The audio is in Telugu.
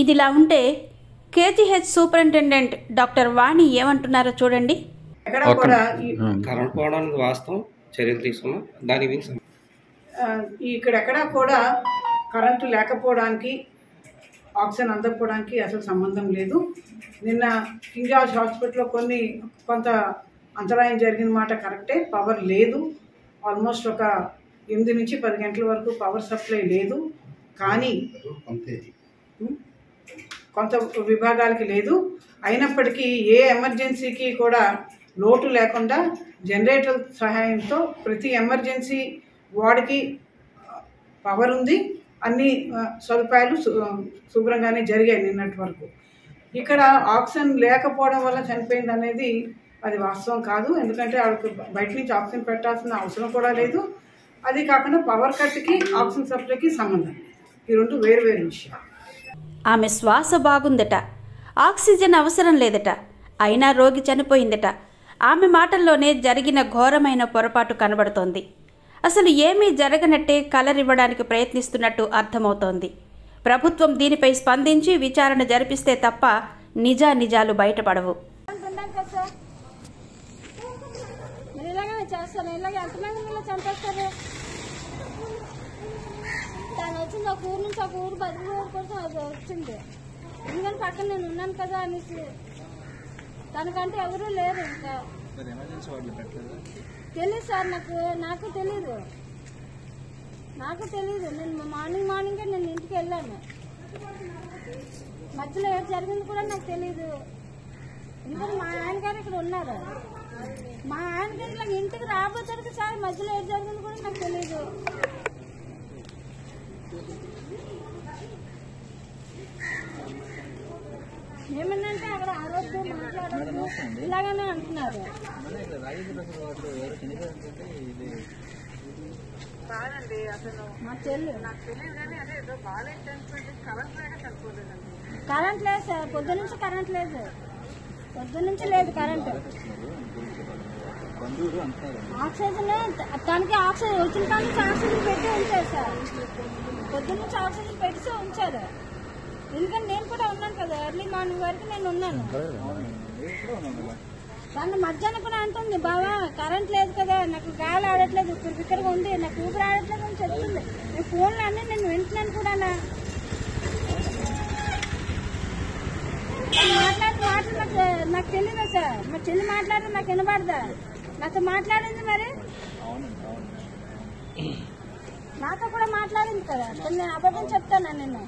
ఇదిలా ఉంటే కేజీహెచ్ సూపరింటెండెంట్ డాక్టర్ వాణి ఏమంటున్నారో చూడండి. కరెంట్ పోవడానికి వాస్తవం చర్యలు తీసుకున్నాం. దాని ఇక్కడెక్కడా కూడా కరెంటు లేకపోవడానికి ఆక్సిజన్ అందకపోవడానికి అసలు సంబంధం లేదు. నిన్న కింగ్ జార్జ్ హాస్పిటల్లో కొంత అంతరాయం జరిగిన మాట కరెక్టే. పవర్ లేదు, ఆల్మోస్ట్ ఒక 8 నుంచి 10 గంటల వరకు పవర్ సప్లై లేదు. కానీ కొంత విభాగాలకి లేదు. అయినప్పటికీ ఏ ఎమర్జెన్సీకి కూడా లోటు లేకుండా జనరేటర్ సహాయంతో ప్రతి ఎమర్జెన్సీ వార్డుకి పవర్ ఉంది. అన్ని సదుపాయాలు శుభ్రంగానే జరిగాయి నిన్నటి వరకు. ఇక్కడ ఆక్సిజన్ లేకపోవడం వల్ల చనిపోయింది అనేది అది వాస్తవం కాదు. ఎందుకంటే వాళ్ళకి బయట నుంచి ఆక్సిజన్ పెట్టాల్సిన అవసరం కూడా లేదు. అది కాకుండా పవర్ కట్కి ఆక్సిజన్ సప్లైకి సంబంధం, ఈ రెండు వేరు విషయాలు. ఆమె శ్వాస బాగుందట, ఆక్సిజన్ అవసరం లేదట, అయినా రోగి చనిపోయిందట. ఆమె మాటల్లోనే జరిగిన ఘోరమైన పొరపాటు కనబడుతోంది. అసలు ఏమీ జరగనట్టే కలర్ ఇవ్వడానికి ప్రయత్నిస్తున్నట్టు అర్థమవుతోంది. ప్రభుత్వం దీనిపై స్పందించి విచారణ జరిపిస్తే తప్ప నిజాలు బయటపడవు. తను వచ్చింది ఒక ఊరు నుంచి ఒక ఊరు బదిలీ కోసం అది వచ్చింది. ఎందుకంటే పక్కన నేను ఉన్నాను కదా అనేసి. తనకంటే ఎవరూ లేరు. ఇంకా తెలీదు సార్, నాకు తెలీదు. నేను మార్నింగే నేను ఇంటికి వెళ్ళాను. మధ్యలో ఏది జరిగింది కూడా నాకు తెలీదు. ఎందుకంటే మా ఆయన గారు ఇక్కడ ఉన్నారు. మా ఆయన గారు ఇంటికి రాబోతాడు సార్, మధ్యలో ఏది జరిగింది కూడా నాకు తెలీదు. ఏమన్నంటే అక్కడ ఆరోగ్యం మాట్లాడదు ఇలాగనే అంటున్నారు. కరెంట్ లేదు సార్, పొద్దునుంచి కరెంట్ లేదు. కరెంట్ ఆక్సిజన్ తనకి ఆక్సిజన్ వచ్చిన కానీ ఆక్సిజన్ పెట్టి ఉంచారు సార్. పొద్దునుంచి ఆక్సిజన్ పెట్టి ఉంచారు. ఎందుకంటే నేను కూడా ఉన్నాను కదా, ఎర్లీ మార్నింగ్ వరకు నేను ఉన్నాను. తను మధ్యాహ్నం కూడా అంటుంది, బావా కరెంట్ లేదు కదా, నాకు గాలి ఆడట్లేదు, బిక్కరగా ఉంది, నాకు ఊపిరి ఆడట్లేదు అని చెప్తుంది. నేను ఫోన్లో అన్నీ నేను వింటున్నాను కూడా. మాట్లాడిన మాటలు నాకు తెలియదా సార్? మా చెల్లి మాట్లాడితే నాకు వినబడదా? నాతో మాట్లాడింది, మరి నాతో కూడా మాట్లాడింది కదా. నేను అబద్ధం చెప్తాను నేను.